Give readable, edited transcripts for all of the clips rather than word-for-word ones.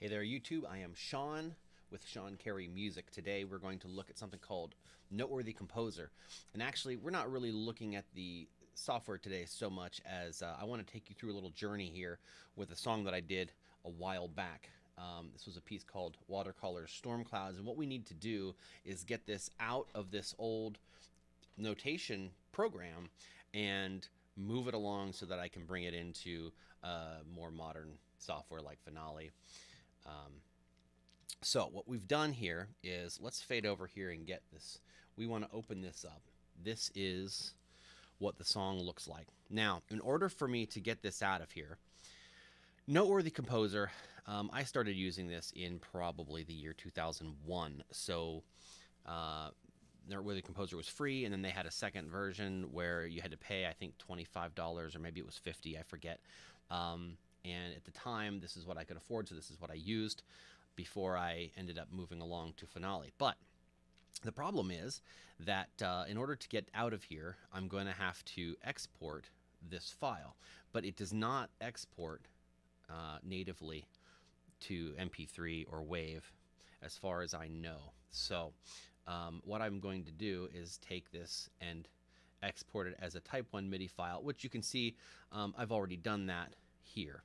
Hey there, YouTube. I am Sean with Sean Carey Music. Today we're going to look at something called NoteWorthy Composer. And actually, we're not really looking at the software today so much as I want to take you through a little journey here with a song that I did a while back. This was a piece called Watercolor Storm Clouds, and what we need to do is get this out of this old notation program and move it along so that I can bring it into more modern software like Finale. So what we've done here is, let's fade over here and get this. We want to open this up. This is what the song looks like. Now, in order for me to get this out of here, NoteWorthy Composer, I started using this in probably the year 2001. So NoteWorthy Composer was free, and then they had a second version where you had to pay, I think, $25 or maybe it was $50, I forget. And at the time, this is what I could afford, so this is what I used before I ended up moving along to Finale. But the problem is that in order to get out of here, I'm going to have to export this file. But it does not export natively to MP3 or WAV, as far as I know. So what I'm going to do is take this and export it as a Type 1 MIDI file, which you can see I've already done that here.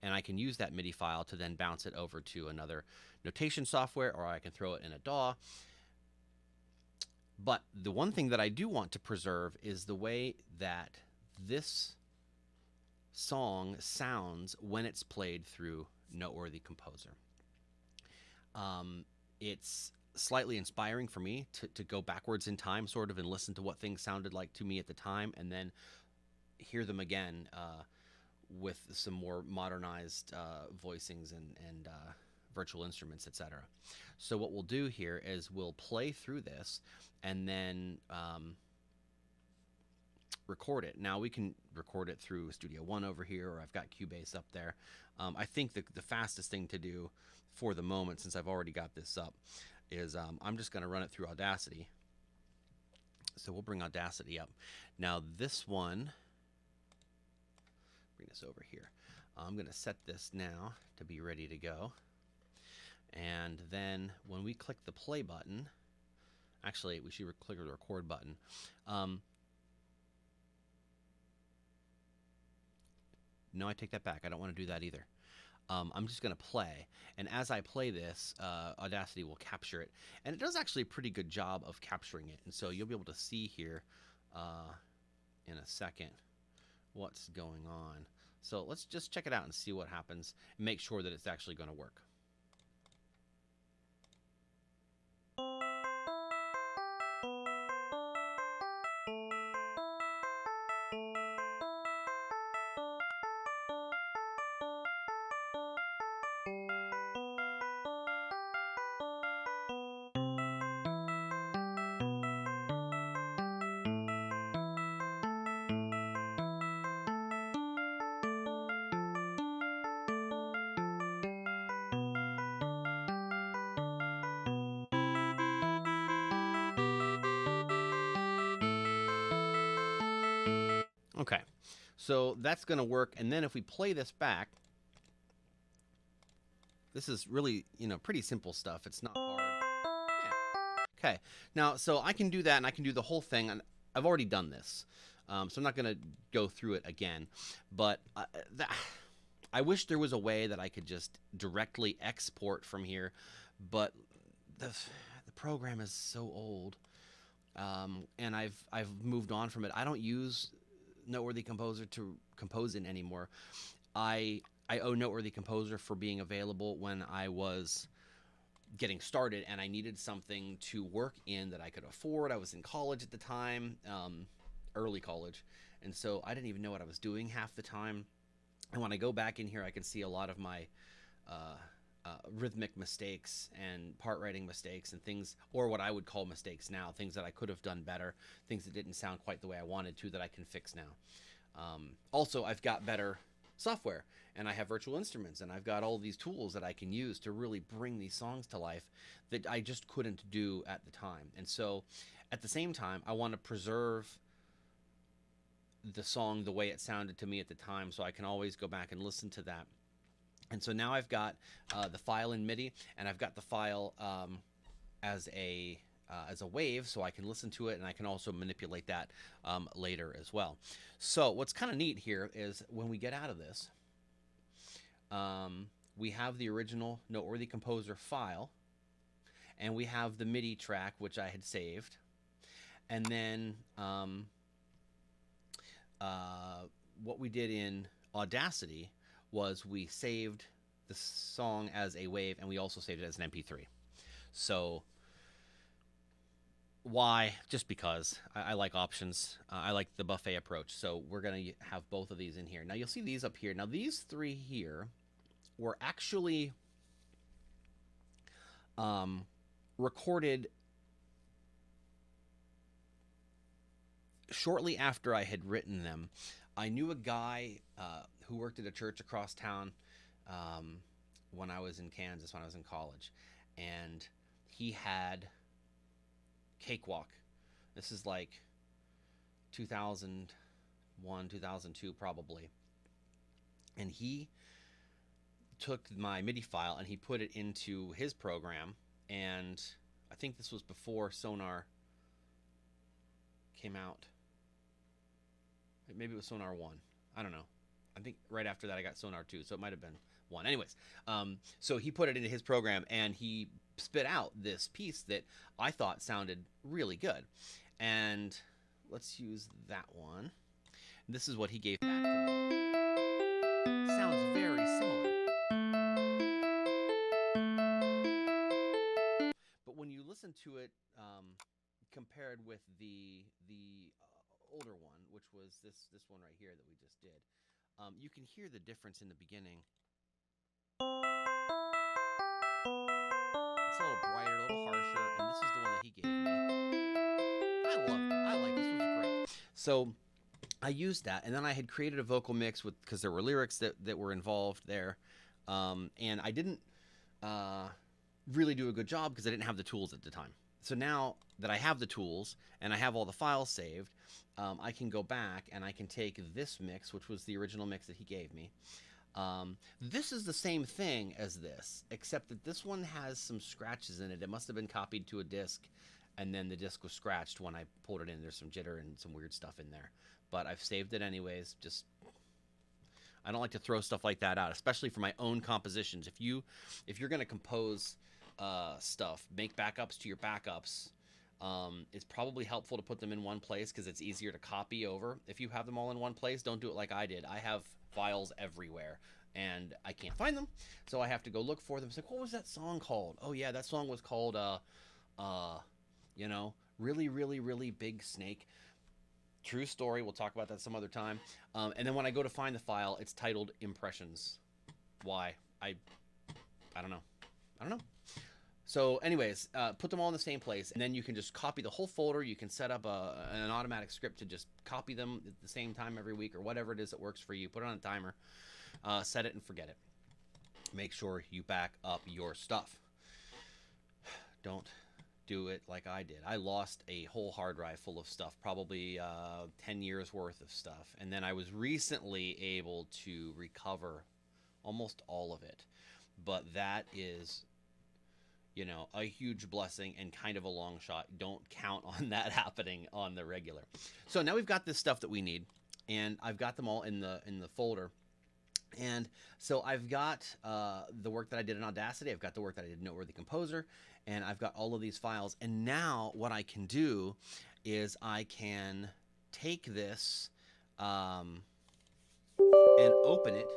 And I can use that MIDI file to then bounce it over to another notation software, or I can throw it in a DAW. But the one thing that I do want to preserve is the way that this song sounds when it's played through NoteWorthy Composer. It's slightly inspiring for me to go backwards in time, sort of, and listen to what things sounded like to me at the time, and then hear them again with some more modernized voicings and virtual instruments, etc. So what we'll do here is we'll play through this and then record it. Now we can record it through Studio One over here, or I've got Cubase up there. I think the fastest thing to do for the moment, since I've already got this up, is I'm just going to run it through Audacity. So we'll bring Audacity up. Now this one, bring this over here. I'm going to set this now to be ready to go. And then when we click the play button, actually we should click the record button. No, I take that back. I don't want to do that either. I'm just going to play, and as I play this, Audacity will capture it, and it does actually a pretty good job of capturing it. And so you'll be able to see here in a second what's going on. So let's just check it out and see what happens, and make sure that it's actually going to work. Okay, so that's going to work. And then if we play this back, this is really, pretty simple stuff. It's not hard. Yeah. Okay, now, so I can do that, and I can do the whole thing. And I've already done this, so I'm not going to go through it again. But I wish there was a way that I could just directly export from here. But the program is so old, and I've moved on from it. I don't use NoteWorthy Composer to compose in anymore. I owe NoteWorthy Composer for being available when I was getting started and I needed something to work in that I could afford. I was in college at the time, early college, and so I didn't even know what I was doing half the time. And when I go back in here, I can see a lot of my rhythmic mistakes and part writing mistakes and things, or what I would call mistakes now, things that I could have done better, things that didn't sound quite the way I wanted to, that I can fix now. Also, I've got better software, and I have virtual instruments, and I've got all these tools that I can use to really bring these songs to life that I just couldn't do at the time. And so at the same time, I want to preserve the song the way it sounded to me at the time, so I can always go back and listen to that And so now I've got the file in MIDI, and I've got the file as a wave, so I can listen to it, and I can also manipulate that later as well. So what's kind of neat here is when we get out of this, we have the original Noteworthy Composer file, and we have the MIDI track, which I had saved. And then what we did in Audacity was we saved the song as a wave, and we also saved it as an MP3. So why? Just because I like options. I like the buffet approach. So we're going to have both of these in here. Now you'll see these up here. Now these three here were actually recorded shortly after I had written them. I knew a guy who worked at a church across town when I was in Kansas, when I was in college. And he had Cakewalk. This is like 2001, 2002 probably. And he took my MIDI file and he put it into his program. And I think this was before Sonar came out. Maybe it was Sonar 1. I don't know. I think right after that I got Sonar 2, so it might have been 1. Anyways, so he put it into his program and he spit out this piece that I thought sounded really good. And let's use that one. This is what he gave back to me. Sounds very similar. But when you listen to it compared with the older one, which was this one right here that we just did, you can hear the difference in the beginning. It's a little brighter, a little harsher, and this is the one that he gave me. I loved it. I like this was great. So I used that, and then I had created a vocal mix with, because there were lyrics that were involved there, and I didn't really do a good job because I didn't have the tools at the time. So now that I have the tools and I have all the files saved, I can go back and I can take this mix, which was the original mix that he gave me. This is the same thing as this, except that this one has some scratches in it. It must have been copied to a disc, and then the disc was scratched when I pulled it in. There's some jitter and some weird stuff in there. But I've saved it anyways. Just, I don't like to throw stuff like that out, especially for my own compositions. If you're going to compose stuff, make backups to your backups. It's probably helpful to put them in one place because it's easier to copy over. If you have them all in one place, don't do it like I did. I have files everywhere and I can't find them, so I have to go look for them. It's like, what was that song called? Oh yeah, that song was called really, really, really big snake. True story. We'll talk about that some other time. And then when I go to find the file, it's titled Impressions. Why? I don't know. So anyways, put them all in the same place, and then you can just copy the whole folder. You can set up an automatic script to just copy them at the same time every week or whatever it is that works for you. Put it on a timer, set it and forget it. Make sure you back up your stuff. Don't do it like I did. I lost a whole hard drive full of stuff, probably 10 years worth of stuff. And then I was recently able to recover almost all of it. But that is, a huge blessing and kind of a long shot. Don't count on that happening on the regular. So now we've got this stuff that we need, and I've got them all in the folder. And so I've got the work that I did in Audacity. I've got the work that I did in Noteworthy Composer, and I've got all of these files. And now what I can do is I can take this and open it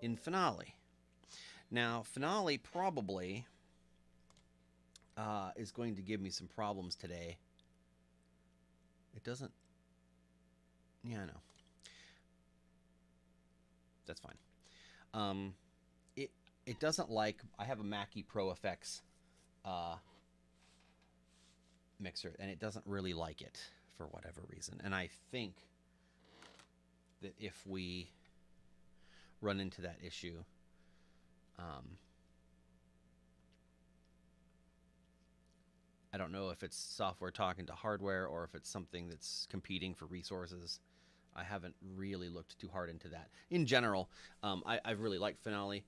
in Finale. Now, Finale probably is going to give me some problems today. It doesn't... Yeah, I know. That's fine. It doesn't like... I have a Mackie ProFX mixer, and it doesn't really like it for whatever reason. And I think that if we run into that issue... I don't know if it's software talking to hardware or if it's something that's competing for resources. I haven't really looked too hard into that. In general, I really like Finale.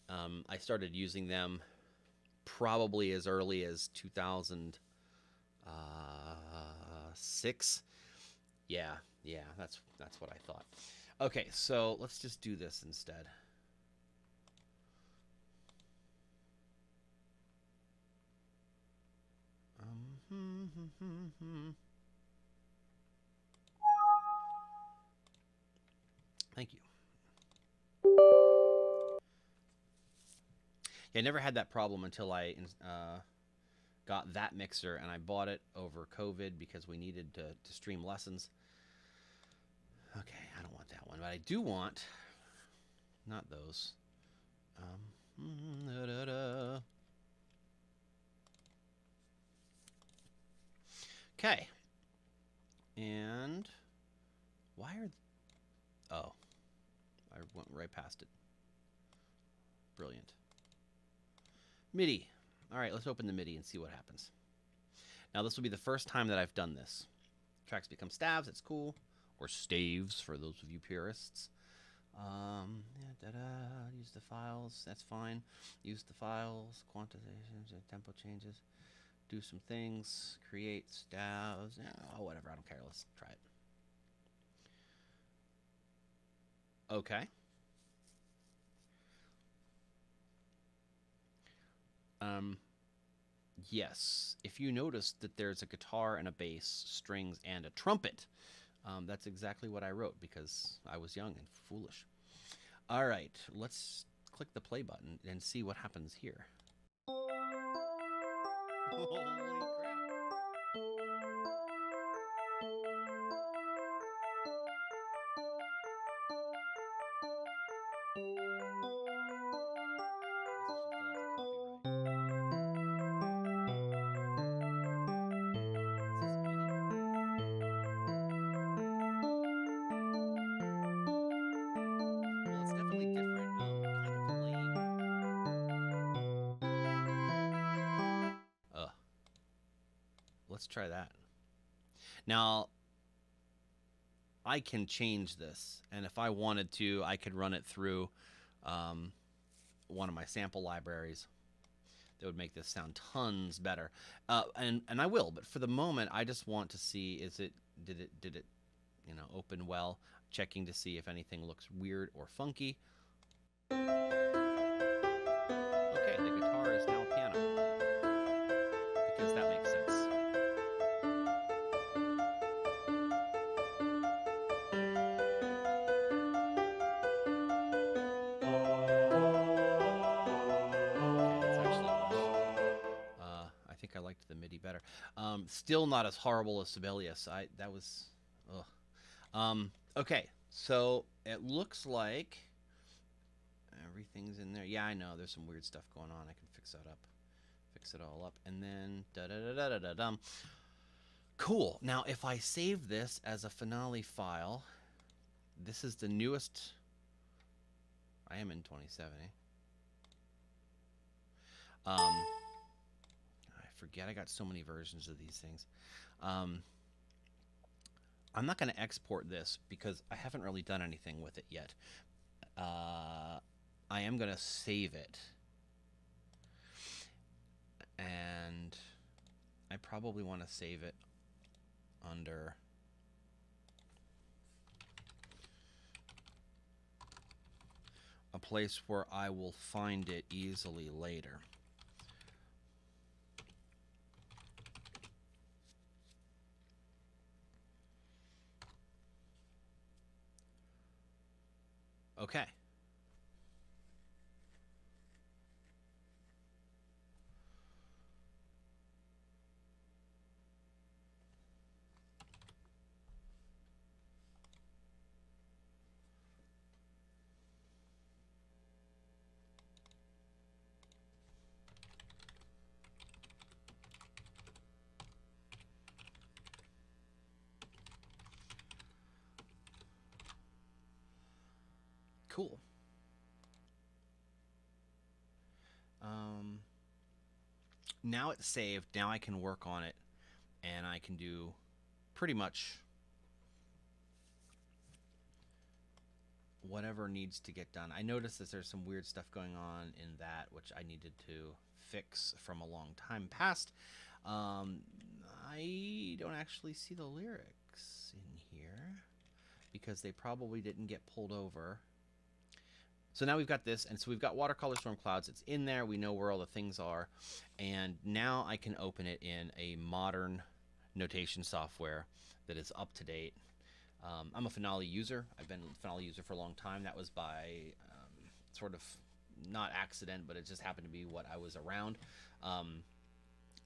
I started using them probably as early as 2006. Yeah, yeah, that's what I thought. Okay, so let's just do this instead. Thank you. Yeah, I never had that problem until I got that mixer, and I bought it over COVID because we needed to stream lessons. Okay, I don't want that one, but I do want, not those. Okay, and why are, oh, I went right past it. Brilliant. MIDI. All right, let's open the MIDI and see what happens. Now, this will be the first time that I've done this. Tracks become staves, it's cool. Or staves, for those of you purists. Use the files, that's fine. Use the files, quantizations, tempo changes. Do some things, create staves. Oh, whatever, I don't care. Let's try it. Okay. Yes, if you notice that there's a guitar and a bass, strings, and a trumpet, that's exactly what I wrote because I was young and foolish. All right, let's click the play button and see what happens here. Holy crap. Let's try that. Now, I can change this, and if I wanted to, I could run it through one of my sample libraries that would make this sound tons better. And I will, but for the moment, I just want to see did it open well, checking to see if anything looks weird or funky. Okay, the guitar is now piano because that makes sense. I liked the MIDI better. Still not as horrible as Sibelius. That was, ugh. Okay, so it looks like everything's in there. Yeah, I know there's some weird stuff going on. I can fix that up, fix it all up, and then da da da da da da dum. Cool. Now, if I save this as a finale file, this is the newest. I am in 2070. Forget I got so many versions of these things. I'm not going to export this because I haven't really done anything with it yet. I am going to save it, and I probably want to save it under a place where I will find it easily later. Okay. Cool. Now it's saved. Now I can work on it, and I can do pretty much whatever needs to get done. I noticed that there's some weird stuff going on in that, which I needed to fix from a long time past. I don't actually see the lyrics in here because they probably didn't get pulled over. So now we've got this, and so we've got watercolor storm clouds. It's in there. We know where all the things are, and now I can open it in a modern notation software that is up to date. I'm a Finale user. I've been a Finale user for a long time. That was by sort of not accident, but it just happened to be what I was around.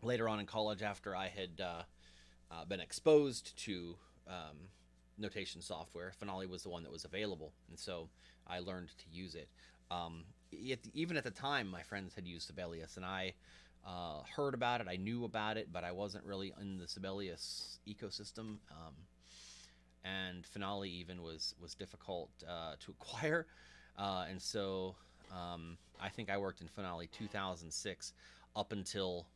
Later on in college, after I had been exposed to notation software, Finale was the one that was available, and so I learned to use it. Even at the time, my friends had used Sibelius, and I heard about it. I knew about it, but I wasn't really in the Sibelius ecosystem. And Finale even was difficult to acquire, and so I think I worked in Finale 2006 up until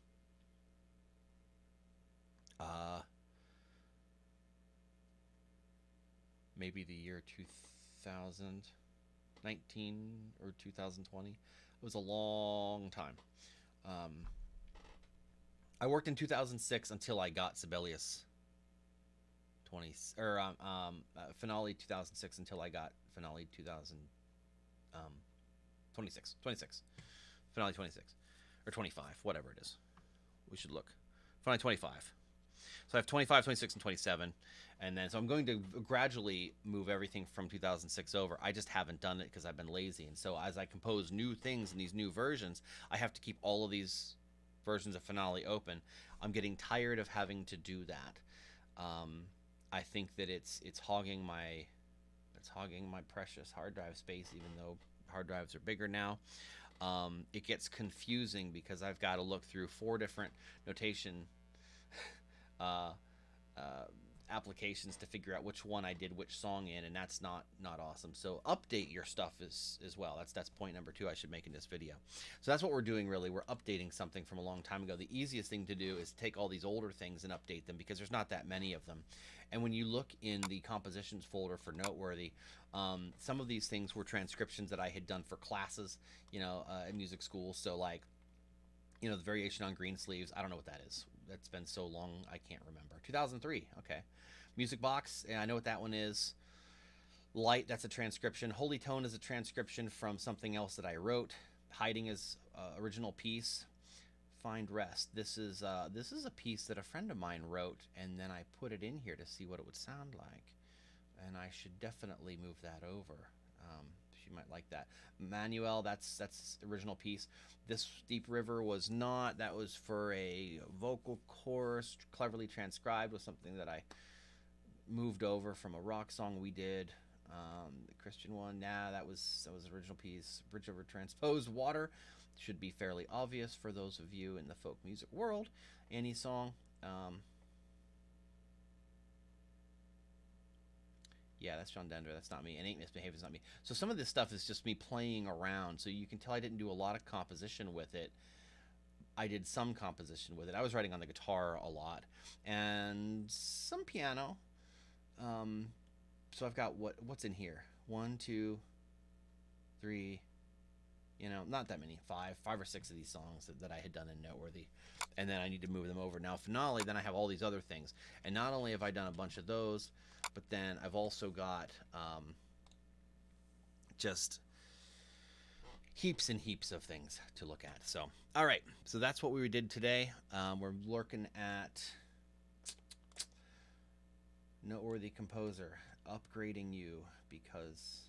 maybe the year 2019 or 2020. It was a long time. I worked in 2006 until I got Sibelius Finale 2006 until I got Finale 26. Finale 26 or 25, whatever it is. We should look. Finale 25. So I have 25, 26, and 27, and then so I'm going to gradually move everything from 2006 over. I just haven't done it because I've been lazy, and so as I compose new things in these new versions, I have to keep all of these versions of Finale open. I'm getting tired of having to do that. I think that it's hogging my precious hard drive space, even though hard drives are bigger now. It gets confusing because I've got to look through 4 different notation applications to figure out which one I did which song in, and that's not awesome. So update your stuff as well. That's point number 2 I should make in this video. So that's what we're doing, really. We're updating something from a long time ago. The easiest thing to do is take all these older things and update them because there's not that many of them. And when you look in the compositions folder for Noteworthy, some of these things were transcriptions that I had done for classes, in music school. So like, the variation on Green Sleeves, I don't know what that is. That's been so long, I can't remember. 2003, okay. Music Box, I know what that one is. Light, that's a transcription. Holy Tone is a transcription from something else that I wrote. Hiding is original piece. Find Rest. This is a piece that a friend of mine wrote, and then I put it in here to see what it would sound like. And I should definitely move that over. She might like that. Manuel, that's original piece. This Deep River was not. That was for a vocal chorus, cleverly transcribed, with something that I moved over from a rock song we did. The Christian one, that was original piece. Bridge Over Transposed Water should be fairly obvious for those of you in the folk music world. Annie song. Yeah, that's John Dender. That's not me. And Ain't Misbehaved is not me. So some of this stuff is just me playing around. So you can tell I didn't do a lot of composition with it. I did some composition with it. I was writing on the guitar a lot. And some piano. So I've got what's in here? 1, 2, 3, not that many. 5 or 6 of these songs that I had done in Noteworthy. And then I need to move them over. Now, Finale, then I have all these other things. And not only have I done a bunch of those, but then I've also got just heaps and heaps of things to look at. So, all right. So that's what we did today. We're looking at Noteworthy Composer, upgrading you, because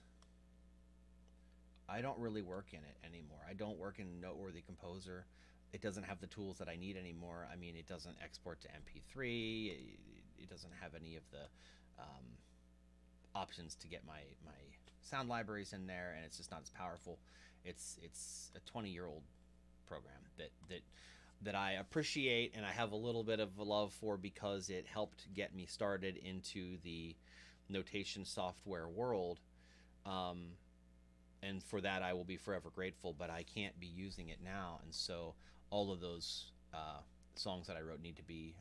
I don't really work in it anymore. I don't work in Noteworthy Composer. It doesn't have the tools that I need anymore. I mean, it doesn't export to MP3. It doesn't have any of the options to get my sound libraries in there, and it's just not as powerful. It's a 20-year-old program that I appreciate and I have a little bit of love for because it helped get me started into the notation software world. And for that I will be forever grateful, but I can't be using it now, and so all of those songs that I wrote need to be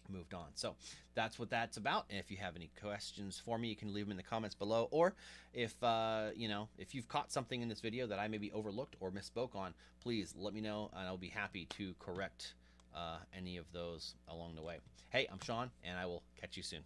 moved on. So that's what that's about. And if you have any questions for me, you can leave them in the comments below. Or if you know, if you've caught something in this video that I maybe overlooked or misspoke on, please let me know, and I'll be happy to correct any of those along the way. Hey, I'm Sean, and I will catch you soon.